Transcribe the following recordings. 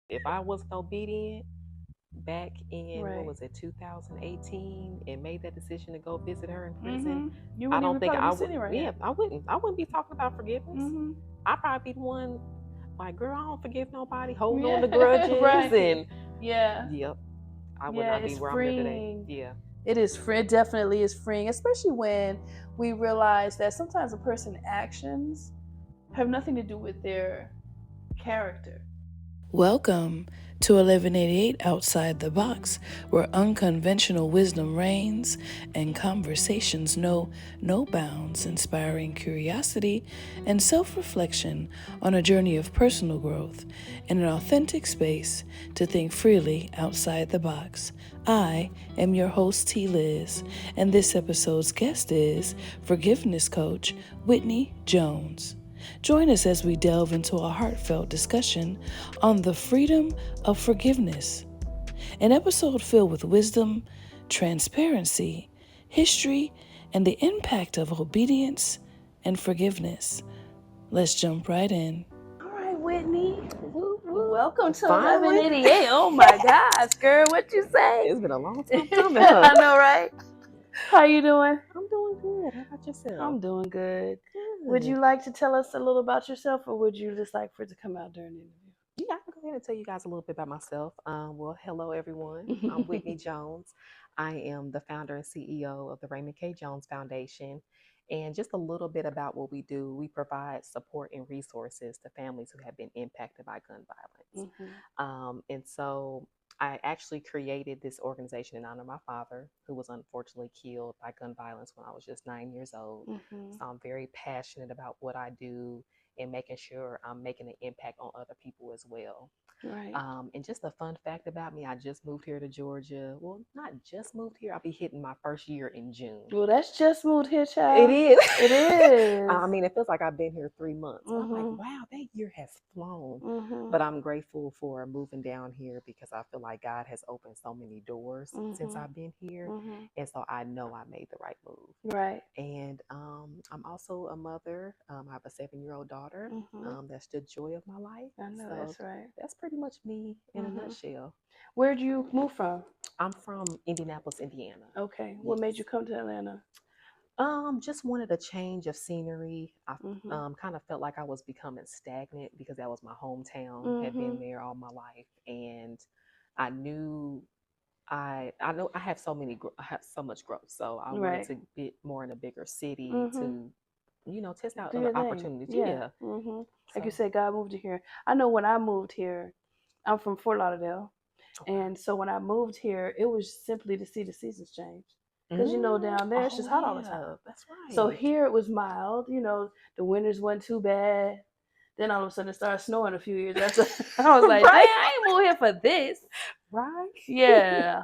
If I wasn't obedient back in, what Right. was it, 2018, and made that decision to go visit her in prison, Mm-hmm. You I wouldn't don't even think probably I be would. sitting right Yeah, here. I wouldn't be talking about forgiveness. Mm-hmm. I'd probably be the one like, girl, I don't forgive nobody, holding on Yeah. to grudges, Right. and Yeah. yep, I would Yeah. not be It's where I'm at today. freeing. Yeah. It is free. It definitely is freeing, especially when we realize that sometimes a person's actions have nothing to do with their character. Welcome to 1188 Outside the Box, where unconventional wisdom reigns and conversations know no bounds, inspiring curiosity and self reflection on a journey of personal growth in an authentic space to think freely outside the box. I am your host, T. Liz, and this episode's guest is forgiveness coach Whitney Jones. Join us as we delve into a heartfelt discussion on the freedom of forgiveness, an episode filled with wisdom, transparency, history, and the impact of obedience and forgiveness. Let's jump right in. All right, Whitney. Woo, woo. Welcome to Finally. 1188. Oh my gosh, girl, what you say? It's been a long time coming, huh? I know, right? How you doing? I'm doing good. How about yourself? I'm doing good. Would Good. you like to tell us a little about yourself, or would you just like for it to come out during the Yeah, I can go ahead and tell you guys a little bit about myself. Well, hello everyone. I'm interview? Whitney Jones. I am the founder and CEO of the Raymond Jones Foundation. And just a little bit about what we do. We provide support and resources to families who have been impacted by gun violence. And so I actually created this organization in honor of my father, who was unfortunately killed by gun violence when I was just 9 years old. Mm-hmm. So I'm very passionate about what I do and making sure I'm making an impact on other people as well. Right. And just a fun fact about me, I just moved here to Georgia. Well, not just moved here, I'll be hitting my first year in June. Well, that's just moved here, It child. is. It is. I mean, it feels like I've been here 3 months. And I'm like, Mhm. wow, that year has flown. Mhm. But I'm grateful for moving down here because I feel like God has opened so many doors since Mhm. I've been here. Mhm. And so I know I made the right move. Right. And I'm also a mother. I have a 7-year-old daughter. Mhm. That's the joy of my life. I know So that's right. that's pretty much me in a Mhm. nutshell. Where'd you move from? I'm from Indianapolis, Indiana. Okay. What made you Yes. come to Atlanta? Just wanted a change of scenery. I Mhm. kind of felt like I was becoming stagnant because that was my hometown. Had been Mhm. there all my life, and I knew I know I have I have so much growth. So I wanted Right. to get more in a bigger city Mhm. to, test out Do other your thing. opportunities. Yeah. Yeah. Mhm. Like you So said, God moved you here. I know when I moved here, I'm from Fort Lauderdale. okay. And so when I moved here, it was simply to see the seasons change. Because down there it's Oh just hot all the time. yeah, that's So right. here it was mild. The winters wasn't too bad. Then all of a sudden it started snowing a few years after. I was like, dang, Right. I ain't moved here for this. Right. Yeah.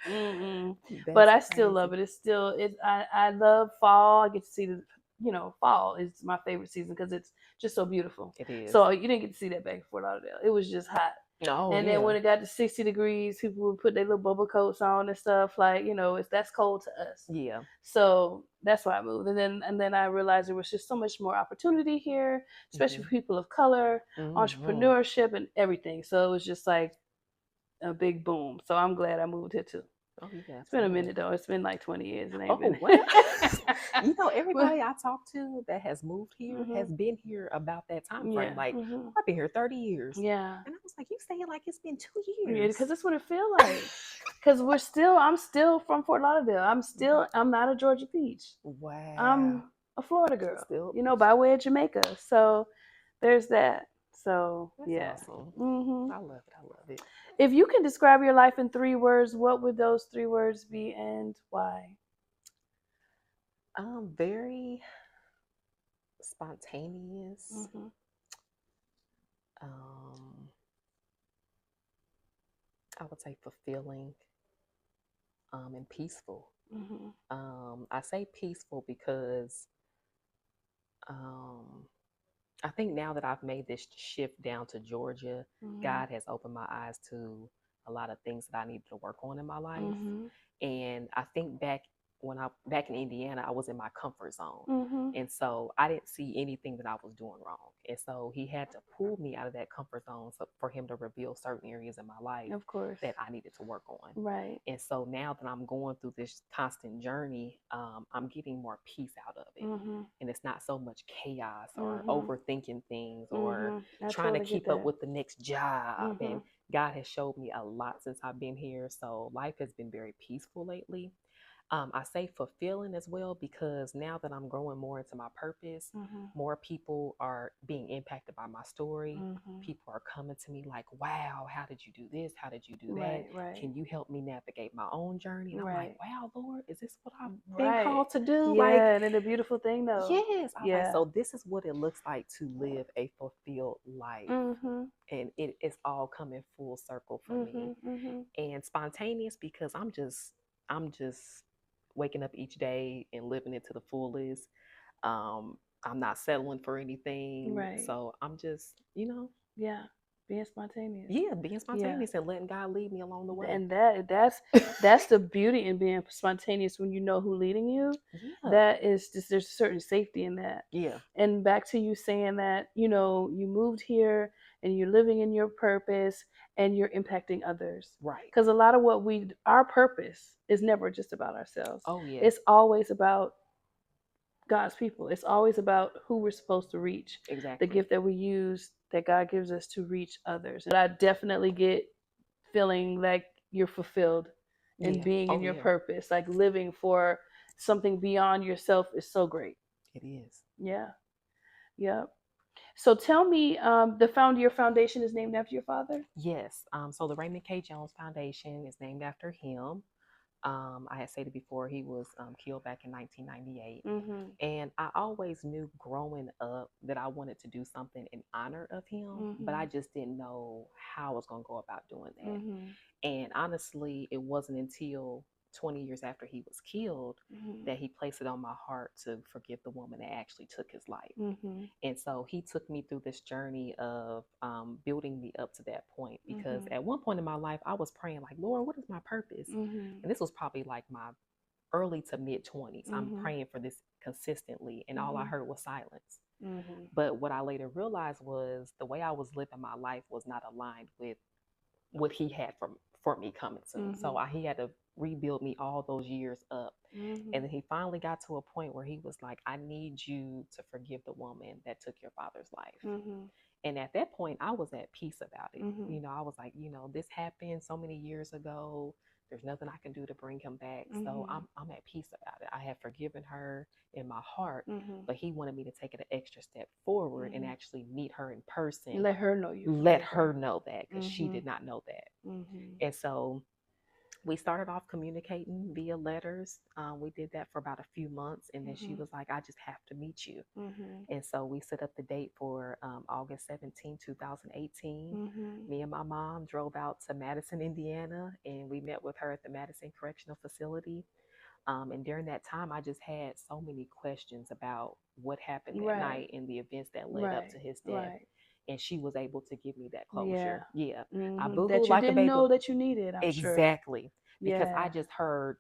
Mm-mm. But That's I still love crazy. it. It's still it. I love fall. I get to see the fall is my favorite season because it's just so beautiful. It is. So you didn't get to see that back in Fort Lauderdale. It was just hot. Oh And then yeah. when it got to 60 degrees, people would put their little bubble coats on and stuff. Like, it's that's cold to us. Yeah. So that's why I moved. And then I realized there was just so much more opportunity here, especially Mhm. for people of color, Mhm. entrepreneurship and everything. So it was just like a big boom. So I'm glad I moved here too. Oh yeah, It's been a absolutely. minute though. It's been like 20 years. It ain't Oh been. well. Well, Everybody I talk to that has moved here hmm has been here about that time frame. yeah. Like, Hmm. I've been here 30 years. Yeah. And I was like, you saying like it's been two Yeah, years. because that's what it feels like. Because I'm still from Fort Lauderdale. I'm not a Georgia peach. Wow. I'm a Florida girl, Still, by way of Jamaica. So there's that. So that's yeah. awesome. Hmm. I love it. I love it. If you can describe your life in 3 words, what would those 3 words be and why? Very spontaneous. Hmm. Um, I would say fulfilling, and peaceful. Hmm. I say peaceful because um, I think now that I've made this shift down to Georgia, Hmm. God has opened my eyes to a lot of things that I needed to work on in my life. Hmm. And I think back when I back in Indiana, I was in my comfort zone. Mm-hmm. And so I didn't see anything that I was doing wrong. And so he had to pull me out of that comfort zone so for him to reveal certain areas in my life Of course. that I needed to work on. Right. And so now that I'm going through this constant journey, I'm getting more peace out of it. Mm-hmm. And it's not so much chaos or Mm-hmm. overthinking things or Mm-hmm. I trying to totally get keep up that. with the next job. Mm-hmm. And God has showed me a lot since I've been here. So life has been very peaceful lately. I say fulfilling as well because now that I'm growing more into my purpose, Mm-hmm. more people are being impacted by my story. Mm-hmm. People are coming to me like, wow, how did you do this? How did you do that? Right. Right. Can you help me navigate my own journey? And I'm like, Right. wow, Lord, is this what I've been Right. called to do? Like, Yeah, and then the beautiful thing though. yes. I was like, Yeah. so this is what it looks like to live a fulfilled life. Mm-hmm. And it's all coming full circle for me. Mm-hmm. Mm-hmm. And spontaneous because I'm just waking up each day and living it to the fullest. I'm not settling for anything. Right. So I'm just, Yeah. Being spontaneous. yeah, being Yeah. spontaneous and letting God lead me along the way. And that's the beauty in being spontaneous when you know who leading you. Yeah. That is just there's a certain safety in that. Yeah. And back to you saying that, you moved here and you're living in your purpose and you're impacting others. Right. Because a lot of our purpose is never just about ourselves. Oh yeah. It's always about God's people. It's always about who we're supposed to reach, the Exactly. gift that we use that God gives us to reach others. And I definitely get feeling like you're fulfilled in Yeah. being in Oh your yeah. purpose, like living for something beyond yourself is so great. It is. Yeah. Yeah. So tell me, your foundation is named after your father? Yes. So the Raymond K. Jones Foundation is named after him. I had stated before he was killed back in 1998. Mm-hmm. And I always knew growing up that I wanted to do something in honor of him, but Mm-hmm. I just didn't know how I was going to go about doing that. Mm-hmm. And honestly, it wasn't until 20 years after he was killed Mm-hmm. that he placed it on my heart to forgive the woman that actually took his life. Mm-hmm. And so he took me through this journey of building me up to that point. Because Mm-hmm. at one point in my life, I was praying, like, Lord, what is my purpose? Mm-hmm. And this was probably like my early to mid 20s. I'm Mm-hmm. praying for this consistently, and all I Mm-hmm. heard was silence. Mm-hmm. But what I later realized was the way I was living my life was not aligned with what he had for me coming soon. So Mm-hmm. he had to rebuild me all those years up. Mm-hmm. And then he finally got to a point where he was like, I need you to forgive the woman that took your father's life. Mm-hmm. And at that point, I was at peace about it. Mm-hmm. I was like, this happened so many years ago. There's nothing I can do to bring him back. So Mm-hmm. I'm at peace about it. I have forgiven her in my heart, Mm-hmm. but he wanted me to take it an extra step forward and Mm-hmm. actually meet her in person. Let her know you Let forgive her her. know that because she Mm-hmm. did not know that. Mm-hmm. And so we started off communicating via letters. We did that for about a few months. And then she Mm-hmm. was like, I just have to meet you. Mm-hmm. And so we set up the date for August 17, 2018. Mm-hmm. Me and my mom drove out to Madison, Indiana, and we met with her at the Madison Correctional Facility. And during that time, I just had so many questions about what happened that Right. night and the events that led up Right. to his death. Right. And she was able to give me that Yeah. closure. Yeah. I Mm-hmm. boohooed That you like a didn't baby. know that you needed, I'm sure. Exactly. Because I Yeah. just heard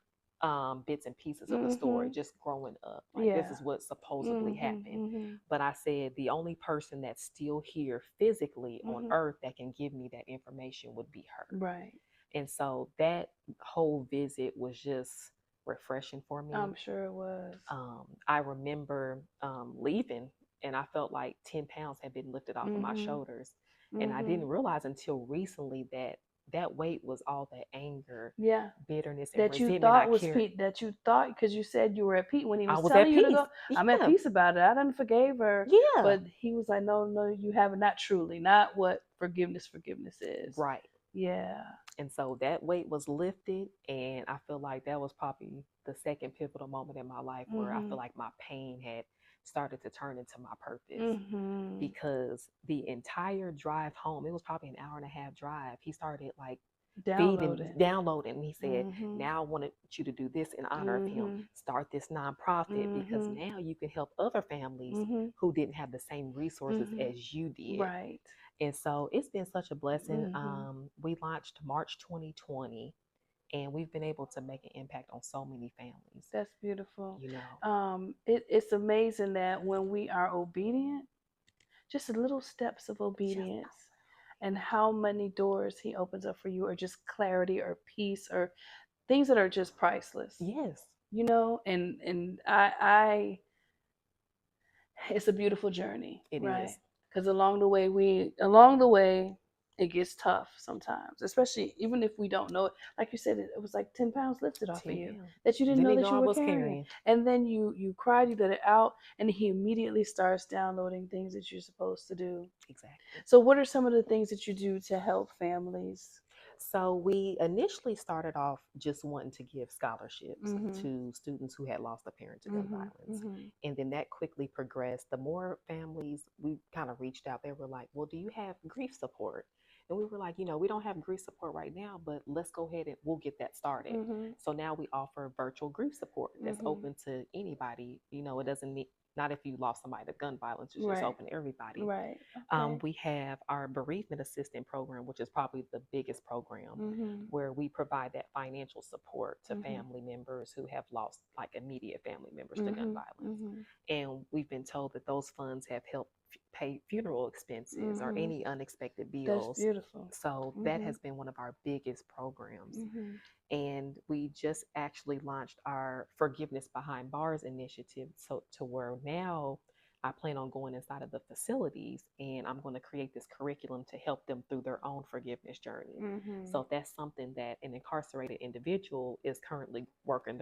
bits and pieces of the story Mm-hmm. just growing up. Like, this Yeah. is what supposedly Mm-hmm. happened. Mm-hmm. But I said the only person that's still here physically on Mm-hmm. earth that can give me that information would be her. Right. And so that whole visit was just refreshing for me. I'm sure it was. I remember leaving, and I felt like 10 pounds had been lifted off of my Mm-hmm. shoulders. And I Mm-hmm. didn't realize until recently that that weight was all that anger, Yeah. bitterness, and That you resentment I thought was carried. Pete, that you thought because you said you were at peace when he I was was telling at you to peace. go. I'm at Yeah. peace about it. I done forgave her, Yeah. but he was like, no, no, you haven't. Not truly, not what forgiveness is. Right. Yeah. And so that weight was lifted. And I feel like that was probably the second pivotal moment in my life where I Mm-hmm. feel like my pain had started to turn into my purpose. Mm-hmm. Because the entire drive home, it was probably an hour and a half drive, he started like Downloading. downloading. He said, Mm-hmm. now I wanted you to do this in honor of him. Mm-hmm. Start this nonprofit because Mm-hmm. now you can help other families Mm-hmm. who didn't have the same resources Mm-hmm. as you did. Right. And so it's been such a blessing. Mm-hmm. We launched March 2020, And we've been able to make an impact on so many families, That's beautiful. you know. It's amazing that when we are obedient, just little steps of Just obedience, and how many doors he opens up for you, or just clarity or peace or things that are just priceless. yes, And I it's a beautiful journey, it right? is. Because along the way it gets tough sometimes, especially even if we don't know it. Like you said, it was like 10 pounds lifted off of 10 you pounds. that you didn't Didn't know even that know you I were was carrying. carrying. And then you cried, you let it out, and he immediately starts downloading things that you're supposed to do. Exactly. So what are some of the things that you do to help families? So we initially started off just wanting to give scholarships Mm-hmm. to students who had lost a parent to gun Mm-hmm. violence. Mm-hmm. And then that quickly progressed. The more families we kind of reached out, they were like, well, do you have grief support? And we were like, we don't have grief support right now, but let's go ahead and we'll get that started. Mm-hmm. So now we offer virtual grief support that's Mm-hmm. open to anybody. It doesn't need, not if you lost somebody to gun violence, it's just Right. open to everybody. Right. Okay. We have our bereavement assistant program, which is probably the biggest program, Mm-hmm. where we provide that financial support to Mm-hmm. family members who have lost, like, immediate family members to gun Mm-hmm. violence. Mm-hmm. And we've been told that those funds have helped pay funeral expenses or Mm-hmm. any unexpected That's bills. beautiful. So that Mm-hmm. has been one of our biggest programs. Mm-hmm. And we just actually launched our Forgiveness Behind Bars initiative, so to where now I plan on going inside of the facilities and I'm going to create this curriculum to help them through their own forgiveness journey. Mm-hmm. So if that's something that an incarcerated individual is currently working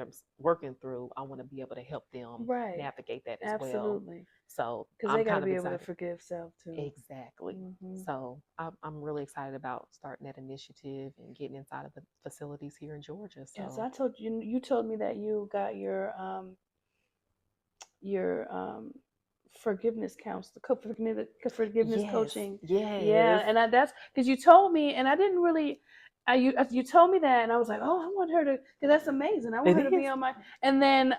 through, I want to be able to help them Right. navigate that as well. Absolutely. So Because they I'm got to kind of be able to excited. forgive self too. Exactly. Mm-hmm. So I'm really excited about starting that initiative and getting inside of the facilities here in Georgia. Yes, So I told you. You told me that you got your forgiveness counselor, forgiveness yes, coaching. yes, Yeah, and that's because you told me, and I didn't really. You told me that, and I was like, oh, I want her to, because that's amazing. I want it her to be is. on my, and then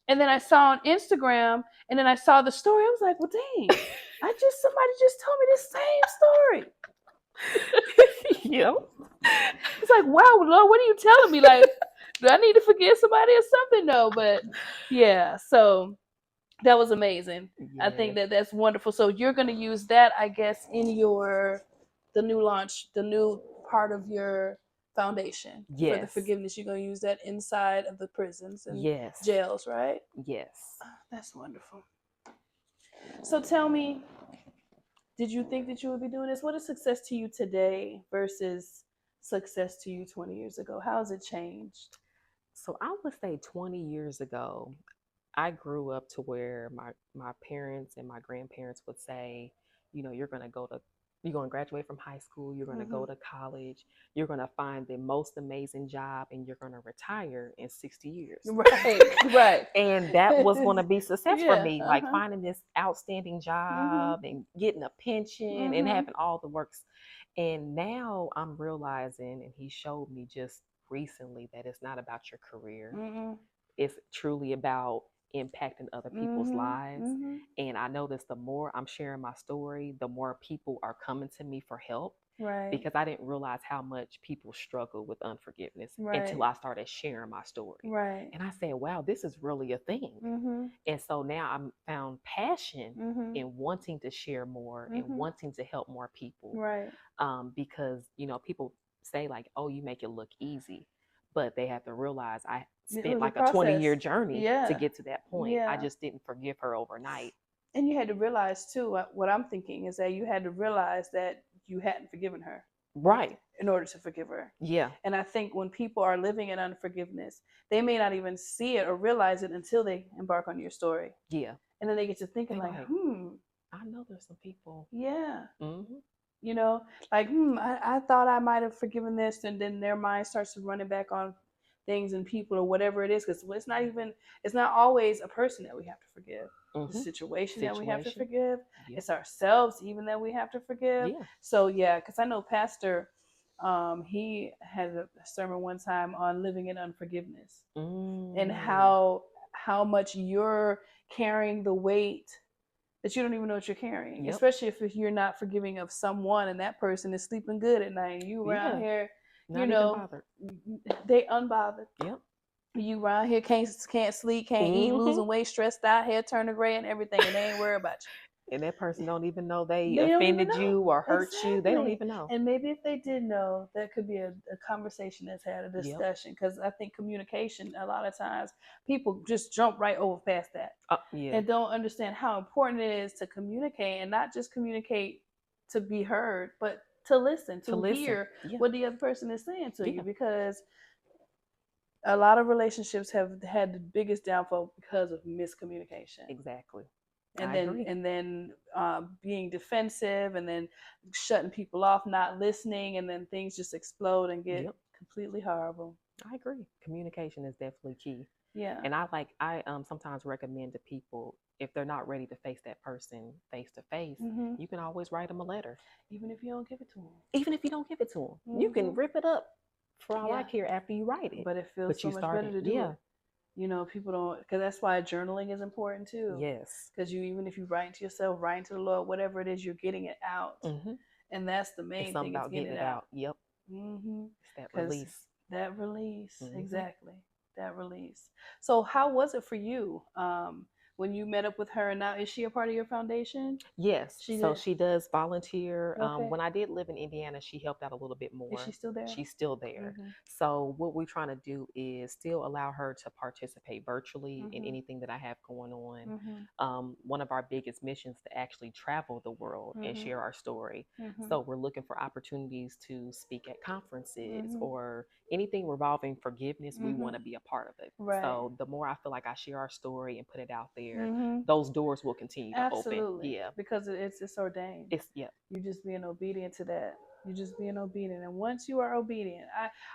and then I saw on Instagram, and then I saw the story. I was like, well, dang, somebody just told me this same story. Yep. It's like, wow, Lord, what are you telling me? Like, do I need to forgive somebody or something? No, but yeah, so that was amazing. I think Yes. that that's wonderful. So you're going to use that, I guess, in the new launch, the new part of your foundation for the Yes. forgiveness. You're going to use that inside of the prisons and Yes. jails, right? Yes. That's wonderful. So tell me, did you think that you would be doing this? What is success to you today versus success to you 20 years ago? How has it changed? So I would say 20 years ago, I grew up to where my parents and my grandparents would say, you're going to graduate from high school, you're going to Mm-hmm. go to college, you're going to find the most amazing job, and you're going to retire in 60 years. Right, right. And that was going to be success for Yeah. me, Uh like huh. finding this outstanding Mhm. job and getting a pension and Mhm. having all the works. And now I'm realizing, and he showed me just recently, that it's not about your career. Mhm. It's truly about impacting other people's Mhm. lives. Mhm. And I notice the more I'm sharing my story, the more people are coming to me for help, Right. because I didn't realize how much people struggle with unforgiveness until Right. I started sharing my story. Right. And I said, wow, this is really a thing. Mhm. And so now I'm found passion Mhm. in wanting to share more and Mhm. wanting to help more people, Right. because people say, like, oh, you make it look easy, but they have to realize I It spent was a like a 20-year process. journey to Yeah. get to that point. I Yeah. just didn't forgive her overnight. And you had to realize too. What I'm thinking is that you had to realize that you hadn't forgiven her Right. in order to forgive her. Yeah. And I think when people are living in unforgiveness, they may not even see it or realize it until they embark on your story. Yeah. And then they get to thinking They like, like, I know there's some people. yeah, Hmm. you know, like, I thought I might have forgiven this, and then their mind starts to running back on things and people or whatever it is, because it's not always a person that we have to forgive. The Hmm. situation that we have to Situation. forgive, Yeah. it's ourselves even that we have to forgive. Yeah. So yeah, because I know Pastor, he had a sermon one time on living in unforgiveness, and Mm. how much you're carrying the weight that you don't even know what you're carrying, Yep. especially if you're not forgiving of someone and that person is sleeping good at night and you around Yeah. here, You Not even know, bothered. they unbothered. Yep. You around here can't sleep, can't eat, Hmm. losing weight, stressed out, hair turning gray, and everything, and they ain't worried about And that person don't even know they you. They don't even offended know you or hurt you. They don't exactly. even know. And maybe if they did know, that could be a conversation that's had, a Yep. discussion. Because I think communication, a lot of times, people just jump right over past that Yeah. and don't understand how important it is to communicate, and not just communicate to be heard, but to listen, To to listen. hear Yeah. what the other person is saying to you. Yeah. Because a lot of relationships have had the biggest downfall because of miscommunication. Exactly. And I then agree. being defensive, and then shutting people off, not listening, and then things just explode and get Yep. completely horrible. I agree. Communication is definitely key. Yeah. And I sometimes recommend to people, if they're not ready to face that person face to face, Hmm. you can always write them a letter. Even if you don't give it to them. Even if you don't give it to them, you can Hmm. rip it up for all I Yeah. care after you write it. But it feels But so you much better started. to do Yeah. it. People don't, because that's why journaling is important too. Yes. Because even if you write to yourself, write to the Lord, whatever it is, you're getting it out. Hmm. And that's the It's main something thing, is about getting getting it it out. out. Yep. Mm-hmm. It's that Because release. that release, Hmm. exactly, that release. So how was it for you, when you met up with her? And now, is she a part of your foundation? Yes, She so did. she does volunteer. Okay. When I did live in Indiana, she helped out a little bit Is she more. still there? She's still there. Mm-hmm. So what we're trying to do is still allow her to participate virtually in Mm-hmm. anything that I have going on. Mm-hmm. One of our biggest missions to actually travel the world and Mm-hmm. share our story. Mm-hmm. So we're looking for opportunities to speak at conferences Mm-hmm. or anything revolving forgiveness. We Mm-hmm. want to be a part of it. Right. So the more I feel like I share our story and put it out there, Mm-hmm. those doors will continue to open. Absolutely, Yeah. because it's ordained. It's yeah. You just being obedient to that. You just being obedient, and once you are obedient,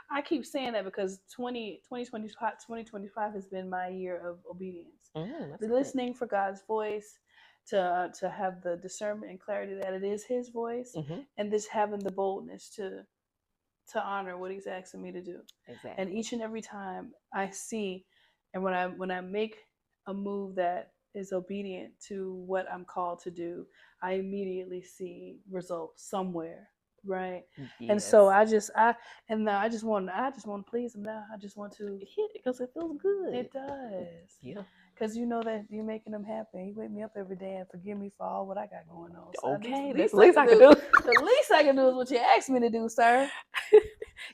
I keep saying that because 2025 has been my year of obedience, That's the good. listening for God's voice, to have the discernment and clarity that it is His voice, Hmm. and this having the boldness to honor what He's asking me to do. And Exactly. each and every time I see, and when I make a move that is obedient to what I'm called to do, I immediately see results somewhere, right? And Yes. so and now I just want to please Him now. I just want to. Yeah, because it feels good. It does. Yeah. Because you know that you're making Him happy. He wake me up every day and forgive me for all what I got going on. So at least the Okay, that's least the I least can I can do, do. the least I can do is what you asked me to do, sir.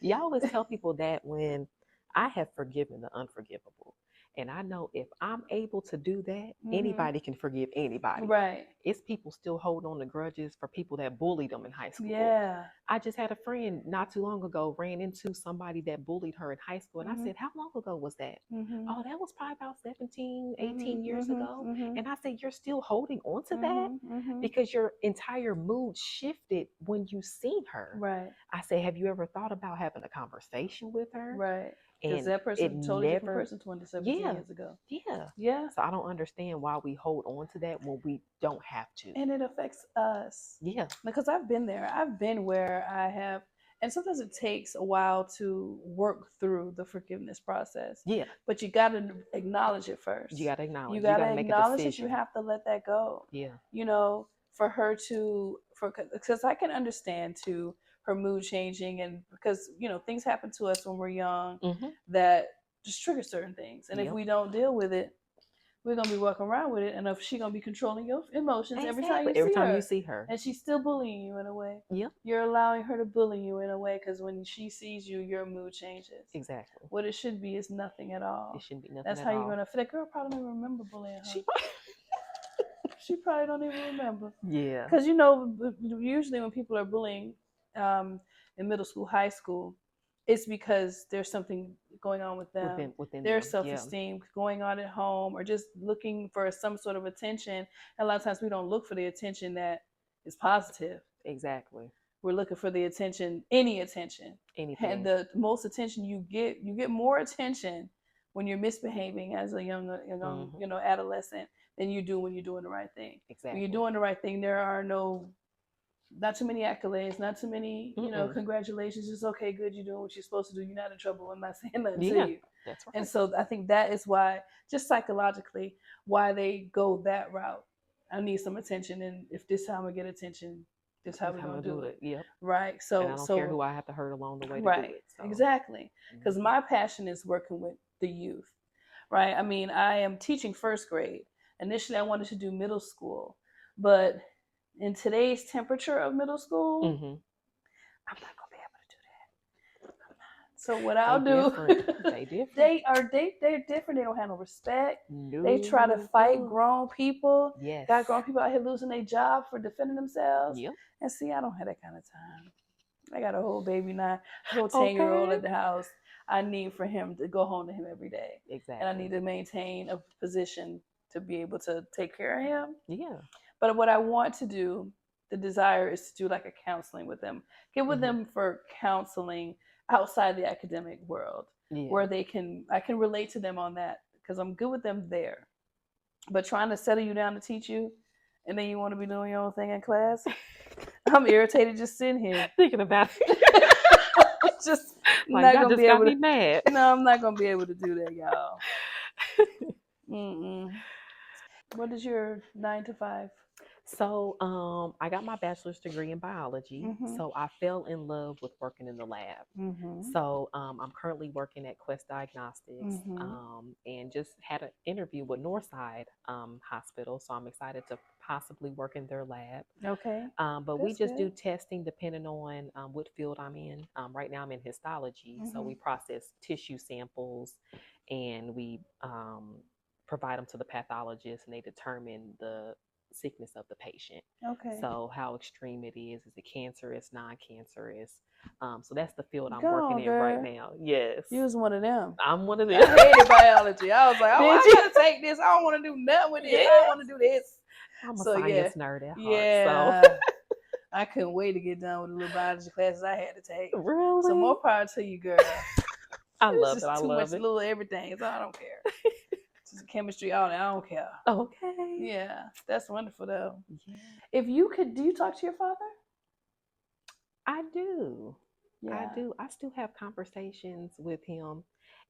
You always tell people that when I have forgiven the unforgivable. And I know if I'm able to do that, Hmm. anybody can forgive anybody. Right. It's people still holding on to grudges for people that bullied them in high school. Yeah. I just had a friend not too long ago ran into somebody that bullied her in high school. And I Mhm. said, how long ago was that? Mhm. Oh, that was probably about 17, Mhm. 18 years Mhm. ago. Mhm. And I said, you're still holding on to that Mhm. Mhm. because your entire mood shifted when you seen her. Right. I said, have you ever thought about having a conversation with her? Right. Because And that it person, totally different never, person, 17 yeah, years ago. yeah. Yeah. So I don't understand why we hold on to that when we don't have to. And it affects us, Yeah, because I've been there. I've been where I have, and sometimes it takes a while to work through the forgiveness process. yeah. But you got to acknowledge it You first. got to You acknowledge. You got got to to make a acknowledge it. You decision. have to let that go. Yeah. For her to, for because I can understand too her mood changing, and because things happen to us when we're young Mm-hmm. that just trigger certain things, and if Yep. we don't deal with it, we're gonna be walking around with it, and if she gonna be controlling your emotions every time Exactly. you Every see time you her, see her. and she's still bullying you in a way. Yep. You're allowing her to bully you in a way, because when she sees you, your mood changes. Exactly. What it should be is nothing at It all. shouldn't be nothing That's at how you're all. gonna feel. That girl probably don't even remember bullying her. She. She probably don't even remember. Yeah. Because usually when people are bullying, um, in middle school, high school, it's because there's something going on with them. Within Their them. Yeah. self-esteem going on at home, or just looking for some sort of attention. And a lot of times we don't look for the attention that is positive. Exactly. We're looking for the attention, any attention. And Anything. the most attention you get more attention when you're misbehaving as a young Mm-hmm. adolescent than you do when you're doing the right thing. When you're Exactly. doing the right thing, there are not too many accolades, not too many, Mm-mm. congratulations. It's okay, good, you're doing what you're supposed to do. You're not in trouble. I'm not saying nothing to Yeah. you. That's And right. so I think that is why, just psychologically, why they go that route. I need some attention, and if this time I get attention, This is how That's we're how I'm gonna gonna do do it. it. Yep. Right. And I So don't care so who I have to hurt along the way to do right. it. So. Exactly. Because Mhm. my passion is working with the youth. Right. I mean, I am teaching first grade. Initially I wanted to do middle school, but in today's temperature of middle school, Mhm. I'm not gonna be able to do that. So what They I'll different. do, They different. they're different. They don't have no respect. They try to fight No. grown people. Yes. Got grown people out here losing their job for defending themselves. Yep. And see, I don't have that kind of time. I got a whole baby now, a whole 10-year-old Okay. at the house. I need for him to go home to him every day. And I need Exactly. to maintain a position to be able to take care of him. Yeah. But what I want to do, the desire is to do like a counseling with them, get with Mhm. them for counseling outside the academic world, Yeah. where I can relate to them on that because I'm good with them there. But trying to settle you down to teach you, and then you want to be doing your own thing in class, I'm irritated just sitting here. Thinking about it. Just Like not y'all gonna just be got able to. me mad. No, I'm not gonna be able to do that, y'all. Mm-mm. What is your 9 to 5? So, I got my bachelor's degree in biology. Mm-hmm. So I fell in love with working in the lab. Mm-hmm. So, I'm currently working at Quest Diagnostics, Mm-hmm. and just had an interview with Northside Hospital. So I'm excited to possibly work in their lab. Okay, But we that's just good. do testing depending on what field I'm in. Right now I'm in histology, so Mm-hmm. we process tissue samples and we provide them to the pathologist, and they determine the sickness of the patient. Okay. So how extreme it is it cancerous, non-cancerous? So that's the field I'm Go working on, in right girl. now. Yes, You was one of them. I'm one of them. I hated biology. I was like, oh, Did I you? gotta take this. I don't want to do nothing with this. I don't Yes. want to do this. I'm a So yeah, science nerd at heart. So yeah. I couldn't wait to get done with the little biology classes I had to take. So really, more power to you, girl. I It's love it. just I too love much it. little everything. So I don't care. Just chemistry, all that. I don't care. Okay. Yeah, that's wonderful though. Yeah, If you could, do you talk to your father? I do. I Yeah. do. I still have conversations with him,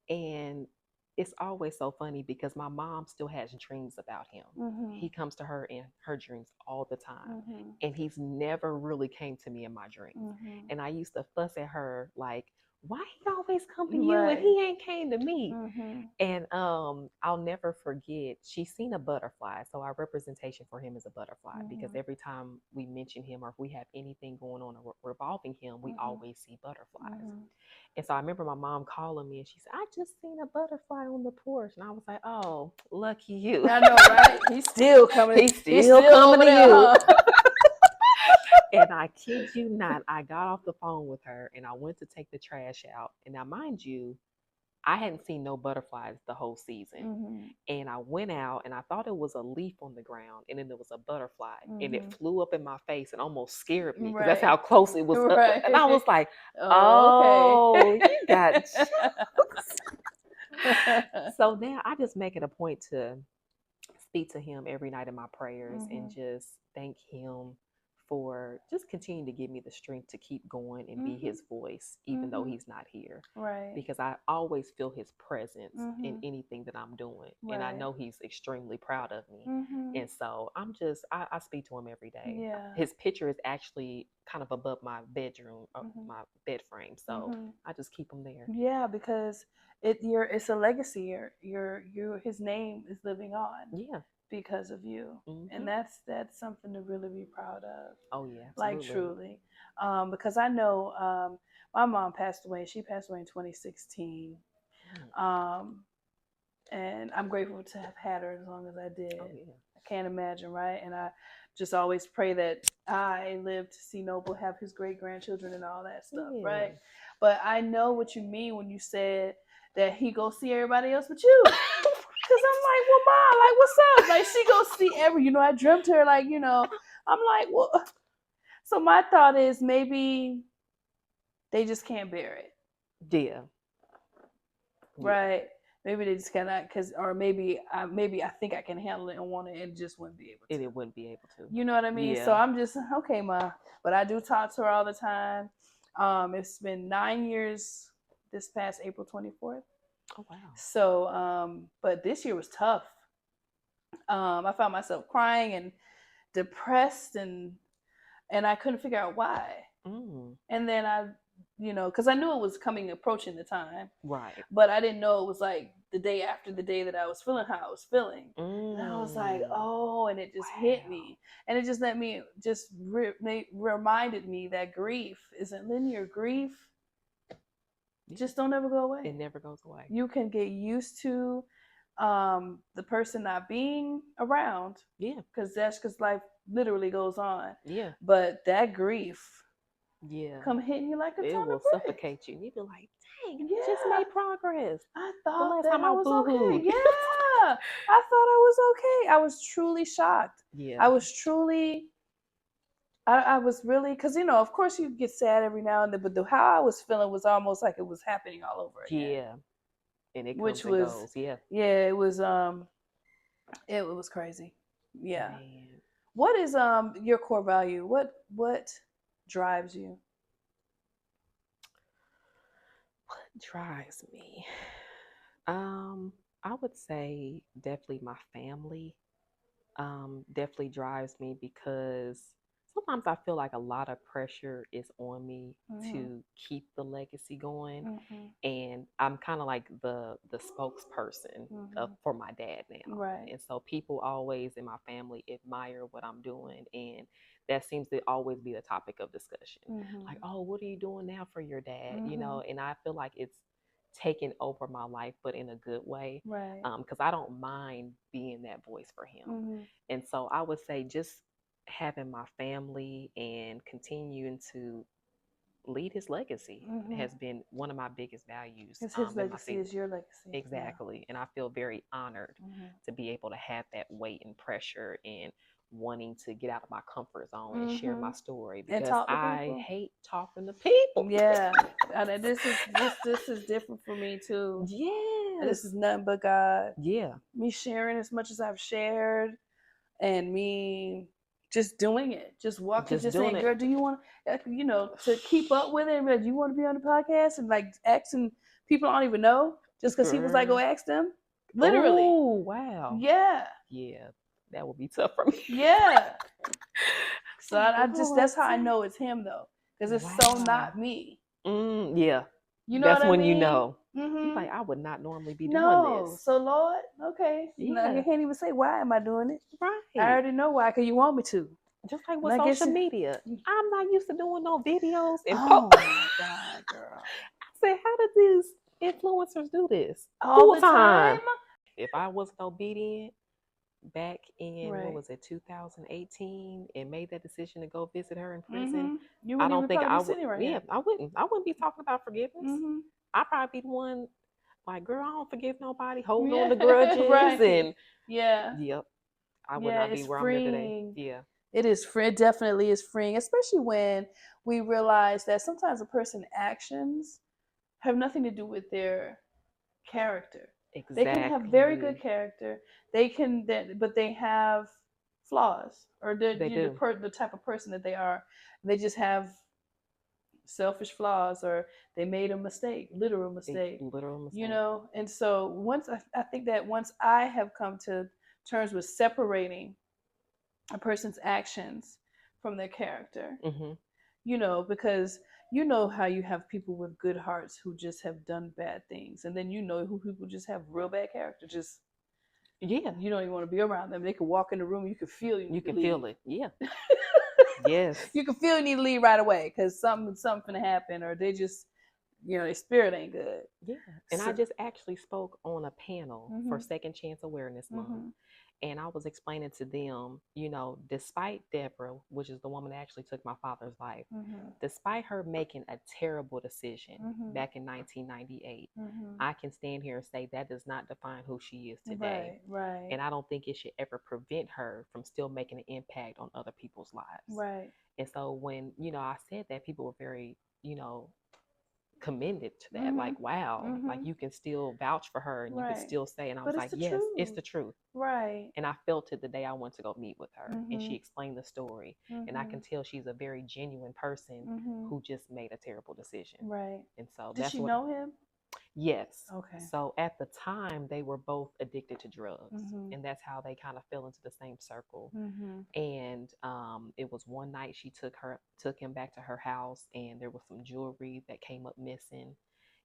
and it's always so funny because my mom still has dreams about him. Mhm. He comes to her in her dreams all the time, Mhm. and he's never really came to me in my dreams. Mhm. And I used to fuss at her like, "Why he always come to you and Right. he ain't came to me?" Mhm. And I'll never forget, she's seen a butterfly. So our representation for him is a butterfly because Mhm. every time we mention him or if we have anything going on revolving him, we Mhm. always see butterflies. Mhm. And so I remember my mom calling me and she said, "I just seen a butterfly on the porch." And I was like, "Oh, lucky you." I know, right? He's still coming. He's He's still still coming over to there, you. huh? And I kid you not, I got off the phone with her and I went to take the trash out. And now, mind you, I hadn't seen no butterflies the whole season. Mhm. And I went out and I thought it was a leaf on the ground, and then there was a butterfly, and it Mhm. flew up in my face and almost scared me because that's Right. how close it was up. And I Right. was like, Oh, okay. "Oh, you got jokes." So now I just make it a point to speak to him every night in my prayers and Mhm. just thank him for just continuing to give me the strength to keep going and be Mhm. his voice even though Mhm. he's not here, Right. because I always feel his presence in Mhm. anything that I'm doing, and I Right. know he's extremely proud of me. Mhm. And so I speak to him every day. Yeah. His picture is actually kind of above my bedroom, Mhm. my bed frame, so Mhm. I just keep him there. Yeah, because it's a legacy. His name is living on Yeah. because of you, and Hmm. that's something to really be proud of. Oh yeah, Like absolutely. truly, because I know my mom passed away. She passed away in 2016, Mm. um, and I'm grateful to have had her as long as I did. Oh yeah. I can't imagine, right? And I just always pray that I live to see Noble have his great grandchildren and all that stuff, Yeah. right? But I know what you mean when you said that he go see everybody else but you. Cause I'm like, well, mom, like, what's up? Like, she go see I dreamt her, like, I'm like, well, so my thought is maybe they just can't bear it, Yeah. Yeah. right? Maybe they just cannot, or maybe I think I can handle it and want it and just wouldn't be able And to. it wouldn't be able to. You know what I mean? So Yeah. I'm just okay, ma. But I do talk to her all the time. It's been 9 years this past April 24th. Oh wow. So, but this year was tough. I found myself crying and depressed, and and I couldn't figure out why. Mm. And then because I knew it was coming, approaching the time, Right. but I didn't know it was like the day after the day that I was feeling how I was feeling. And I was like, Mm. oh, and it just hit Wow. me. And it just let me, just reminded me that grief isn't linear. Grief Yeah. just don't ever go It away. never goes away. You can get used to the person not being around, Yeah. because life literally goes on. Yeah. But that grief Yeah. come hitting you like a It ton will of bricks. suffocate you. And you be like, dang, I just Yeah, made progress. I The thought last that time I I was okay. boo-hooed. Yeah, I thought I was okay. I was truly shocked. I Yeah. was truly, I was really, because of course you get sad every now and then, but how I was feeling was almost like it was happening all over again, Yeah. And it which comes and was, goes. Yeah. yeah, it was crazy. Yeah. Man. What is your core value? What drives you? What drives me? Um, I would say definitely my family. Definitely drives me because sometimes I feel like a lot of pressure is on me Mm-hmm. to keep the legacy going, Mm-hmm. and I'm kind of like the spokesperson Mm-hmm. for my dad now, Right. and so people always in my family admire what I'm doing, and that seems to always be the topic of discussion. Like, Mm-hmm. oh, what are you doing now for your dad? Mm-hmm. And I feel like it's taken over my life, but in a good way, Right. because I don't mind being that voice for him. Mm-hmm. And so I would say just having my family and continuing to lead his legacy Mm-hmm. has been one of my biggest values Because his in my legacy season. is your legacy. Yeah. Exactly. And I feel very honored Mm-hmm. to be able to have that weight and pressure and wanting to get out of my comfort zone and share Mm-hmm. my story And because talk to I people. hate talking to people. Yeah. And this is different for me too. And this is Yes. nothing but God. Yeah. Me sharing as much as I've shared, and me just doing it, just walking, Just just doing saying, it. "Girl, do you want to keep up with it? Do you want to be on the podcast?" And like asking people I don't even know, just because he was like, "Go Girl. ask them." Literally, Oh, wow. yeah, Yeah. That would be tough for me. yeah. So Like, I just Lord, that's how I dang. know it's him though, because it's so Wow. not me. Yeah. You know what That's I when you mean? know. You Mm-hmm. like, I would not normally be doing No. this. So Lord, okay. No, I Yeah. can't even say why am I doing it. I Right. already know why, because you want me to. Just like And with I guess social media. I'm not used to doing no videos and oh post. my God, girl. I said, how did these influencers do this? All Full the time? time. If I wasn't obedient back in, what Right. was it, 2018, and made that decision to go visit her in prison, Mm-hmm. You I wouldn't don't even think probably I be would. sitting right Yeah, here. I wouldn't be talking about forgiveness. Mm-hmm. I'd probably be the one like, girl, I don't forgive nobody, holding on Yeah, to grudges, right. and Yeah. yep, I would Yeah, not be it's where I'm at today. freeing. Yeah, It is free. It definitely is freeing, especially when we realize that sometimes a person's actions have nothing to do with their character. They can have very good exactly. character. But they have flaws, or They do the type of person that they are. They just have selfish flaws, or they made a mistake, literal a mistake. literal mistake. And so I think that once I have come to terms with separating a person's actions from their character, Hmm. because how you have people with good hearts who just have done bad things, and then who people just have real bad character, just Yeah, you don't even want to be around them. They could walk in the room, you could feel you you need to can leave. feel it. Yeah, yes, You can feel you need to leave right away because something to happen, or they just their spirit ain't good. yeah. And I So, just actually spoke on a panel for mm-hmm, Second Chance Awareness Month. mm-hmm, And I was explaining to them, despite Deborah, which is the woman that actually took my father's life, mm-hmm, despite her making a terrible decision mm-hmm, back in 1998, mm-hmm. I can stand here and say that does not define who she is today. Right, right, And I don't think it should ever prevent her from still making an impact on other people's lives. right. And so when, I said that, people were very, commended to that. Mm-hmm, Like, wow, like mm-hmm. you can still vouch for her and you could Right. still say, and I But was it's like, the yes, it's truth. the truth. Right. And I felt it the day I went to go meet with her. And Mm-hmm. she explained the story. And I Mm-hmm. can tell she's a very genuine person Mm-hmm. who just made a terrible decision. Right. And so Did that's she what, know him? Yes. Okay. So at the time, they were both addicted to drugs, Mhm. and that's how they kind of fell into the same circle. Mhm. And it was one night she took him back to her house, and there was some jewelry that came up missing.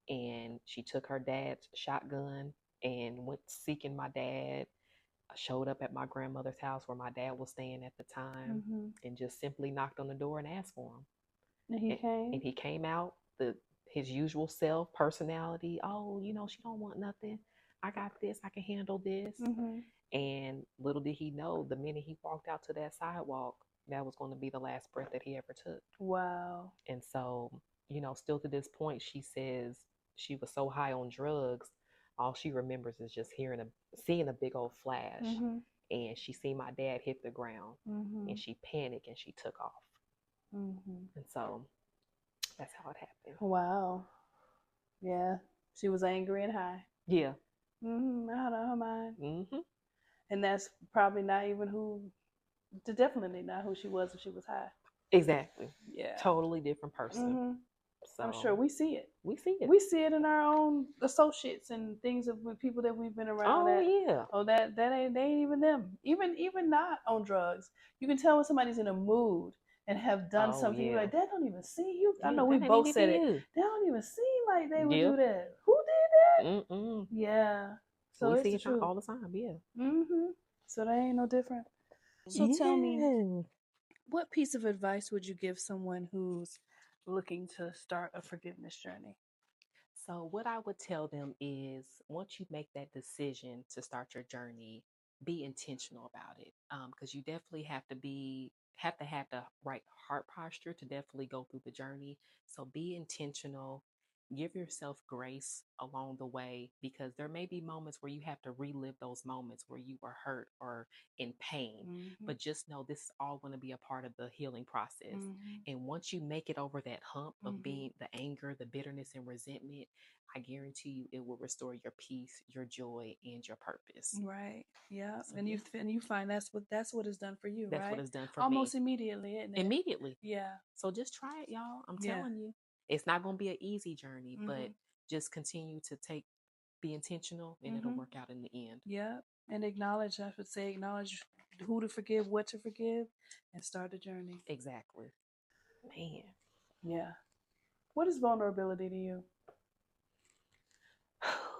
And she took her dad's shotgun and went seeking my dad. Showed up at my grandmother's house where my dad was staying at the time, Mhm. and just simply knocked on the door and asked for him. And he And, and came. he came out, his usual self, personality. Oh, she don't want nothing. I got this. I can handle this. Mhm. And little did he know, the minute he walked out to that sidewalk, that was going to be the last breath that he ever took. Wow. And so, still to this point, she says she was so high on drugs, all she remembers is just seeing a big old flash. Mhm. And she seen my dad hit the ground, and Mhm. she panicked and she took off. Mhm. And so that's how it happened. Wow. Yeah. She was angry and high. Yeah. Out of her mind. Mm-hmm. And that's probably not even definitely not who she was if she was high. Exactly. Yeah. Totally different person. Mhm. I'm sure So we see it. we see it. We see it in our own associates and things of with people that we've been around Oh that yeah. that ain't they ain't even them. Even not on drugs. You can tell when somebody's in a mood and have done Oh something. You're yeah. like, that don't even see you. I Yeah, know we that ain't both even said it. you. That don't even seem like they would Yep. do that. Who did Mm-mm. that? Yeah. So We it's see the it truth. all the time. Yeah. So that ain't no different. So tell me, Yeah. what piece of advice would you give someone who's looking to start a forgiveness journey? So, what I would tell them is once you make that decision to start your journey, be intentional about it. Because you definitely have the right heart posture to definitely go through the journey. So, be intentional. Give yourself grace along the way, because there may be moments where you have to relive those moments where you were hurt or in pain. Mm-hmm. But just know this is all going to be a part of the healing process. Mm-hmm. And once you make it over that hump of Mm-hmm. being the anger, the bitterness, and resentment, I guarantee you it will restore your peace, your joy, and your purpose. Right. Yeah. So And yeah, you find that's what it's done for you, that's what right? it's done for me Almost immediately, isn't it? immediately. Yeah. So just try it, y'all. I'm Yeah. telling you, it's not going to be an easy journey, but Mm-hmm. just continue to be intentional, and it'll Mm-hmm. work out in the end. Yeah. And acknowledge, I would say, acknowledge who to forgive, what to forgive, and start the journey. Exactly, man. Yeah. What is vulnerability to you?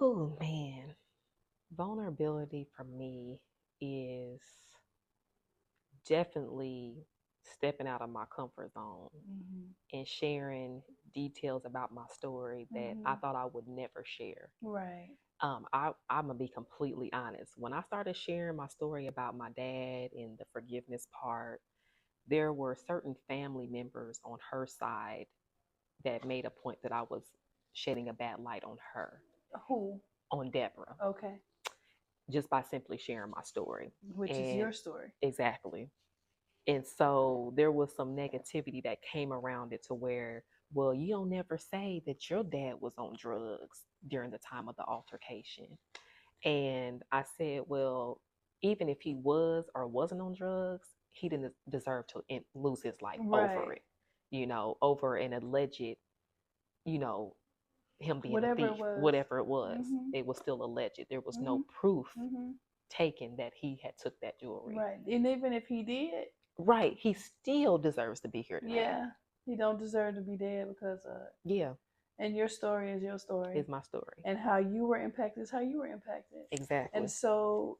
Oh man, vulnerability for me is definitely stepping out of my comfort zone Mm-hmm. and sharing details about my story that I Mm-hmm. thought I would never share. Right. I'm gonna be completely honest. When I started sharing my story about my dad and the forgiveness part, there were certain family members on her side that made a point that I was shedding a bad light on her, Who? on Deborah, Okay. just by simply sharing my story. Which is And your story. exactly. And so there was some negativity that came around it to where, well, you don't never say that your dad was on drugs during the time of the altercation. And I said, well, even if he was or wasn't on drugs, he didn't deserve to lose his life over Right. it, over an alleged, you know, him being a Whatever it thief, was. whatever it was. Mm-hmm. It was still alleged. There was no Mm-hmm. proof Mm-hmm. taken that he had took that jewelry. Right. And even if he did, Right. He still deserves to be here today. yeah, he don't deserve to be dead because Yeah, and your story is your story. is my story. And how you were impacted is how you were impacted. And Exactly. so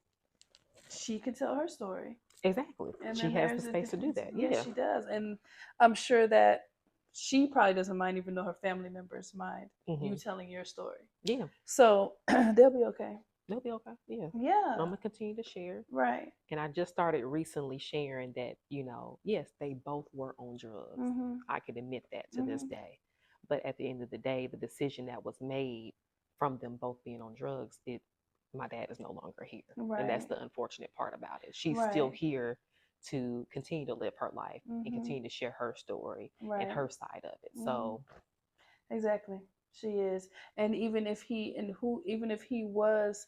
she can tell her story. Exactly. And She then has the there's a space to do that. yes, Yeah. she does. And I'm sure that she probably doesn't mind, even though her family members mind you Hmm. telling your story. Yeah. So they'll be okay. They'll be okay. Yeah. I'm Yeah. gonna continue to share. Right. And I just started recently sharing that, yes, they both were on drugs. Mm-hmm. I can admit that to this Mm-hmm. day. But at the end of the day, the decision that was made from them both being on drugs, my dad is no longer here. And that's Right. the unfortunate part about it. She's still Right. here to continue to live her life and Mm-hmm. continue to share her story and Right. her side of it. Mm-hmm. So, Exactly. She is. And even if he was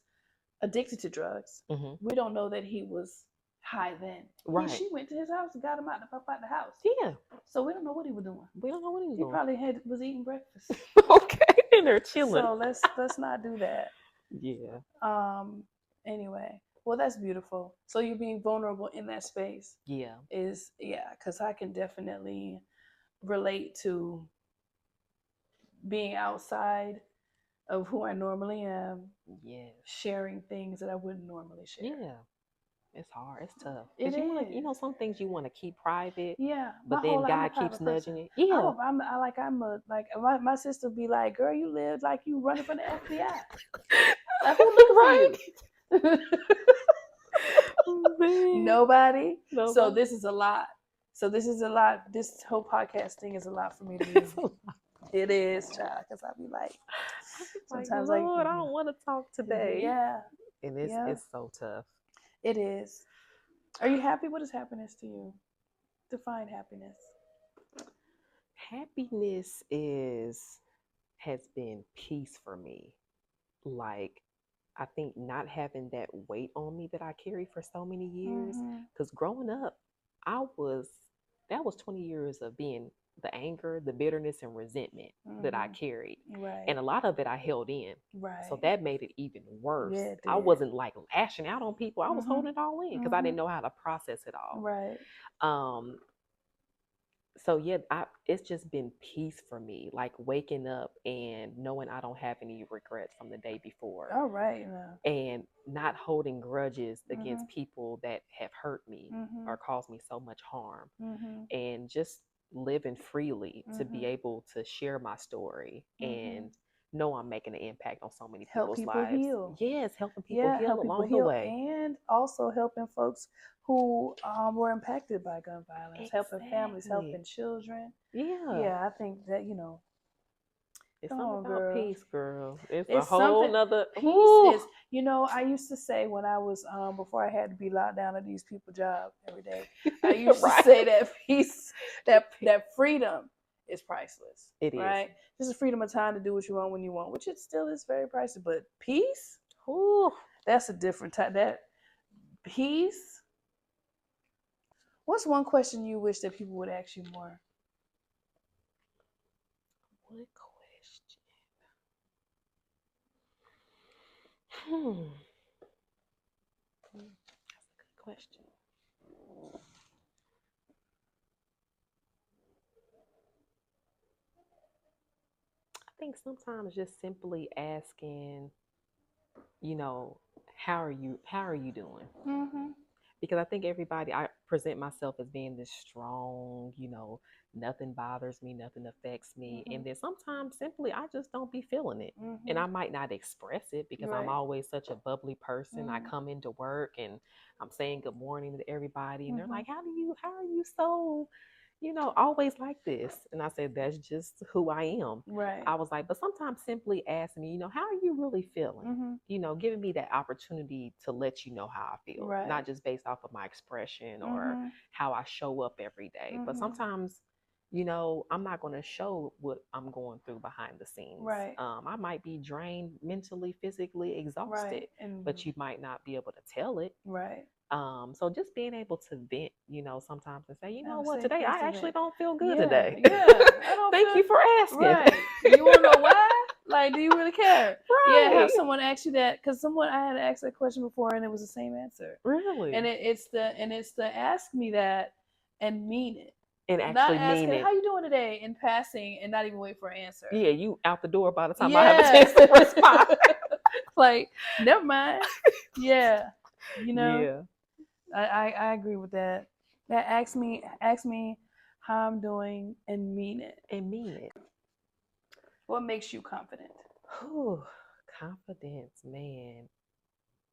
addicted to drugs, mhm. we don't know that he was high then. Right. She went to his house and got him out the house. Yeah. So we don't know what he was doing. We don't know what he was He doing. probably was eating breakfast. Okay. in there chilling. So let's not do that. Yeah. Um. Anyway, well, that's beautiful. So you being vulnerable in that space Yeah. is, yeah, because I can definitely relate to being outside of who I normally am, Yes. sharing things that I wouldn't normally share. Yeah. It's hard. It's tough It because you want to, is. some things you want to keep private, Yeah, my but whole then life, I'm a God keeps private person. nudging it. Yeah. My sister be like, girl, you live like you running from the FBI. Like, who looking for Right. you? Man. Nobody. So Nobody. this is a lot. So this is a lot. This whole podcast thing is a lot for me to It's do. a lot. It is, child, because I be like, I be like, sometimes I, Lord, I don't want to talk today. yeah, And yeah, it's so tough. it is. Are you happy? What is happiness to you? Define happiness. Happiness has been peace for me. Like, I think not having that weight on me that I carry for so many years. Mm-hmm. Because growing up, I was, that was 20 years of being the anger, the bitterness, and resentment that I Mm-hmm. carried. Right. And a lot of it I held in. So Right. that made it even worse. Yeah, it I did. wasn't like lashing out on people, I was Mm-hmm. holding it all in because I Mm-hmm. didn't know how to process it all. Right. Um, so yeah, it's just been peace for me, like waking up and knowing I don't have any regrets from the day before, All right. Now. and not holding grudges Mm-hmm. against people that have hurt me Mm-hmm. or caused me so much harm, Mm-hmm. and just living freely to Mm-hmm. be able to share my story Mm-hmm. and know I'm making an impact on so many Help people's people lives. heal. Yes, helping people Yeah, heal help people along the heal, way. and also helping folks who were impacted by gun violence, helping families, Exactly. helping children. Yeah. Yeah, I think that, It's come something on, about girl. peace, girl. It's a It's whole something. nother. Peace Ooh. is, I used to say when I was before I had to be locked down at these people's job every day. I used to Right. say that peace, that freedom is priceless, It is. right? Just the freedom of time to do what you want when you want, which it still is very priceless. But peace, Ooh. that's a different type. That peace. What's one question you wish that people would ask you more? What question? Hmm. That's a good question. I think sometimes just simply asking, you know, how are you doing? Mm-hmm. Because I think everybody, I present myself as being this strong, nothing bothers me, nothing affects me. Mm-hmm. And then sometimes simply I just don't be feeling it. And Mm-hmm. I might not express it because I'm Right. always such a bubbly person. I Mm-hmm. come into work and I'm saying good morning to everybody and they're Mm-hmm. like, how are you so, always like this? And I said, that's just who I am. Right. I was like, but sometimes simply ask me, how are you really feeling? Mm-hmm. Giving me that opportunity to let you know how I feel, Right. not just based off of my expression or Mm-hmm. how I show up every day. But Mm-hmm. sometimes, I'm not going to show what I'm going through behind the scenes. Right. I might be drained mentally, physically, exhausted, Right. And but you might not be able to tell it. right. So just being able to vent, sometimes and say, you Have know a what, safe today place I to actually vent. don't feel good Yeah. today. Yeah. I don't Thank feel you for asking. right. You want to know why? Like, do you really care? Yeah. Have Right. someone ask you that, because someone I had asked that question before and it was the same answer. And Really. it's the ask me that and mean it. And Not actually mean asking it. how you doing today in passing and not even wait for an answer. Yeah, you out the door by the time I have a Yeah. chance to respond. Like, never mind. Yeah. You know, Yeah. I agree with that. That ask me how I'm doing and mean it. And mean it. What makes you confident? Whew. Confidence, man.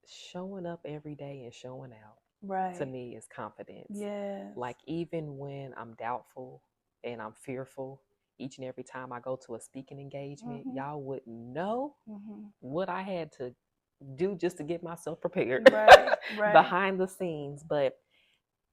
Showing up every day and showing out to Right. me is confidence. Yes. Like, even when I'm doubtful and I'm fearful, each and every time I go to a speaking engagement, Mm-hmm. y'all wouldn't know Mm-hmm. what I had to do just to get myself prepared Right. Right. behind the scenes. But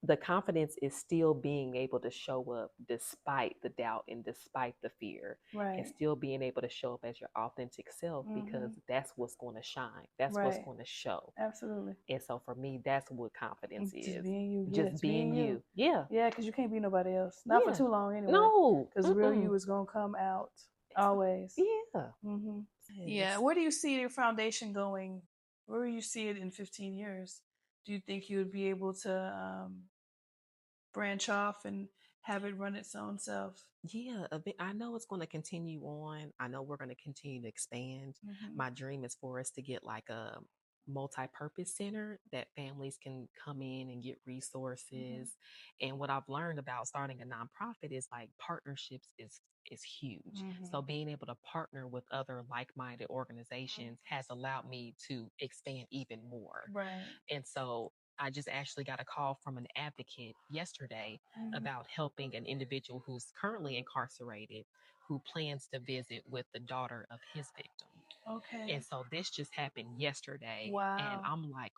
the confidence is still being able to show up despite the doubt and despite the fear, and Right. still being able to show up as your authentic self, because Mm-hmm. that's what's going to shine. That's what's Right. going to show. Absolutely. And so for me, that's what confidence Just is. being you. Yeah, Just just being being you. you. Yeah. Yeah, because you can't be nobody else. Not for Yeah. too long anyway. No. Because real Mm-mm. you is gonna come out. Always. Yeah. Mm-hmm. Yeah. Yes. Where do you see your foundation going? Where do you see it in 15 years? Do you think you would be able to branch off and have it run its own self? Yeah, a bit. I know it's going to continue on. I know we're going to continue to expand. Mm-hmm. My dream is for us to get like a multi-purpose center that families can come in and get Mm-hmm. resources. And what I've learned about starting a nonprofit is like partnerships is huge. Mm-hmm. So being able to partner with other like-minded organizations has allowed me to expand even more. Right. And so I just actually got a call from an advocate yesterday Mm-hmm. about helping an individual who's currently incarcerated who plans to visit with the daughter of his victim. Okay. And so this just happened yesterday. And Wow. I'm like,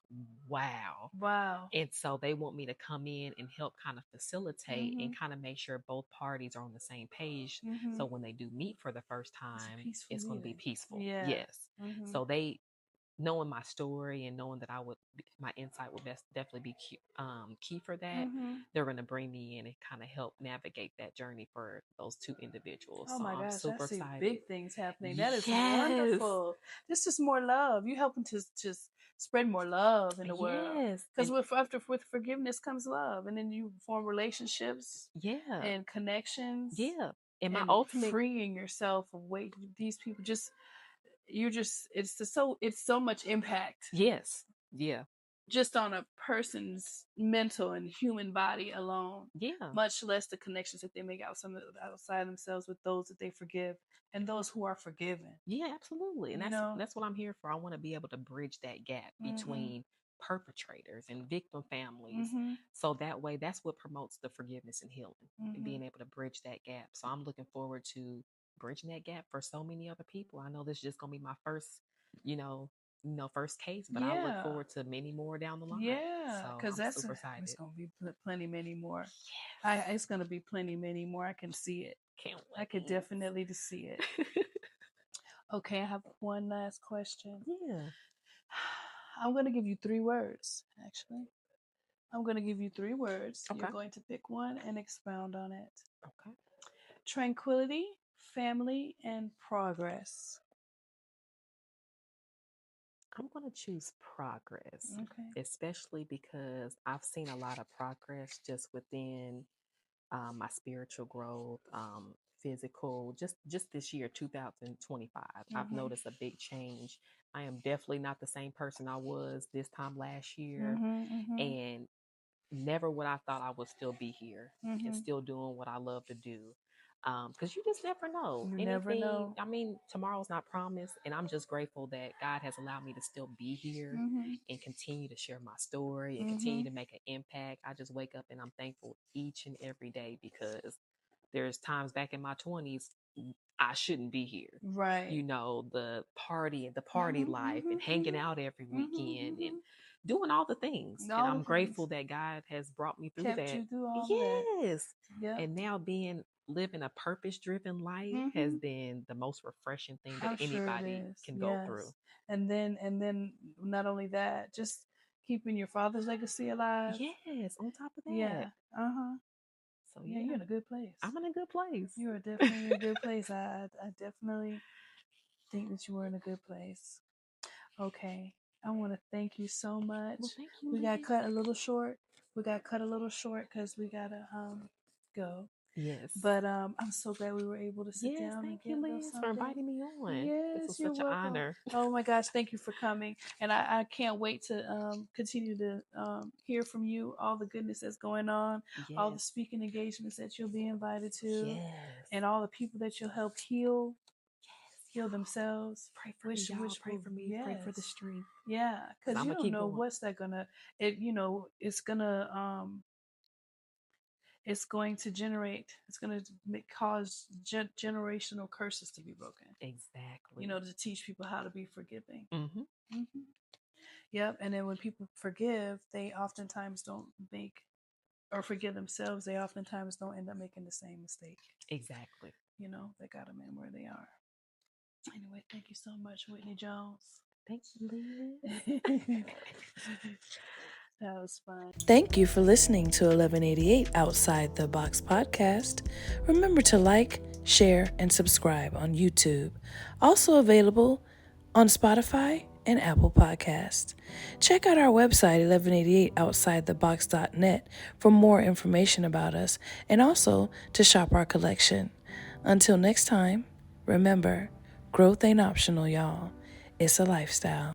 wow. Wow. And so they want me to come in and help kind of facilitate Mm-hmm. and kind of make sure both parties are on the same page. Mm-hmm. So when they do meet for the first It's a time, peaceful it's going to be meeting. peaceful. Yeah. Yes. Mm-hmm. So they knowing my story and knowing that my insight would definitely be key for that. Mm-hmm. They're going to bring me in and kind of help navigate that journey for those two individuals. Oh So my I'm gosh, I super see excited. big things happening. That is Yes. wonderful. This is more love. You helping to just spread more love in the world. Yes. Because And with forgiveness comes love, and then you form relationships yeah. and connections, Yeah. And my and ultimate, freeing yourself of weight. These people just you're just it's so much impact yes. Yeah. just on a person's mental and human body alone, Yeah. much less the connections that they make outside themselves with those that they forgive and those who are forgiven. Yeah, absolutely. And You that's know? that's what I'm here for. I want to be able to bridge that gap Mm-hmm. between perpetrators and victim families. Mm-hmm. So that way that's what promotes the forgiveness and healing and Mm-hmm. being able to bridge that gap. So I'm looking forward to bridging that gap for so many other people. I know this is just going to be my first, you know, first case, but I look Yeah. forward to many more down the line. Yeah. So Because I'm that's super it's excited. gonna be plenty many more. Yes. It's gonna be plenty many more. I can see it. Can't I could wait. definitely see it. Okay, I have one last question. Yeah. I'm going to give you three words, actually. I'm going to give you three words. You're Okay. going to pick one and expound on it. Okay. Tranquility, family, and progress. I'm going to choose progress, Okay. especially because I've seen a lot of progress just within my spiritual growth, physical. Just this year, 2025, I've Mm-hmm. noticed a big change. I am definitely not the same person I was this time last year, Mm-hmm. Mm-hmm. and never would I thought I would still be here and Mm-hmm. still doing what I love to do. Because you just never know You never anything. know. I mean, tomorrow's not promised, and I'm just grateful that God has allowed me to still be here Mm-hmm. and continue to share my story and Mm-hmm. continue to make an impact. I just wake up and I'm thankful each and every day because there's times back in my 20s I shouldn't be here. Right. The party Mm-hmm. life and hanging Mm-hmm. out every weekend Mm-hmm. and doing all the things. And All the I'm things grateful that God has brought me through kept that. you through all of that. Yes. Yep. And now living a purpose driven life has Mm-hmm. been the most refreshing thing that I'm sure it anybody is. can go through. Yes. And then not only that, just keeping your father's legacy alive. Yes, on top of that. Yeah. Uh-huh. So Yeah, you're yeah, in a good place. I'm in a good place. You are definitely in a good place. I definitely think that you were in a good place. Okay. I want to thank you so much. Well, thank you, We got Liz. cut a little short. We got cut a little short because we gotta go. Yes. But I'm so glad we were able to sit Yes, down and thank get you, a little Liz, for something. inviting me on. This Yes, was you're such an welcome. honor. Oh my gosh, thank you for coming. And I can't wait to continue to hear from you all the goodness that's going on, all the Yes. speaking engagements that you'll be invited to, Yes. and all the people that you'll help Yes, heal y'all. themselves. Pray for me, y'all. Which Pray will for me. Pray for the yes, strength. yeah, Because because I'm you going to don't keep know going. what's that gonna it's gonna it's going to generate it's going to cause generational curses to be broken, Exactly. to teach people how to be forgiving. Mm-hmm. Hmm. Yep. And then when people forgive, they oftentimes don't make or forgive themselves. They oftentimes don't end up making the same mistake. Exactly. They got them in where they are. Anyway, thank you so much, Whitney Jones. Thank you, Liz. That was fun. Thank you for listening to 1188 Outside the Box podcast. Remember to like, share, and subscribe on YouTube. Also available on Spotify and Apple Podcasts. Check out our website, 1188outsidethebox.net, for more information about us and also to shop our collection. Until next time, remember, growth ain't optional, y'all. It's a lifestyle.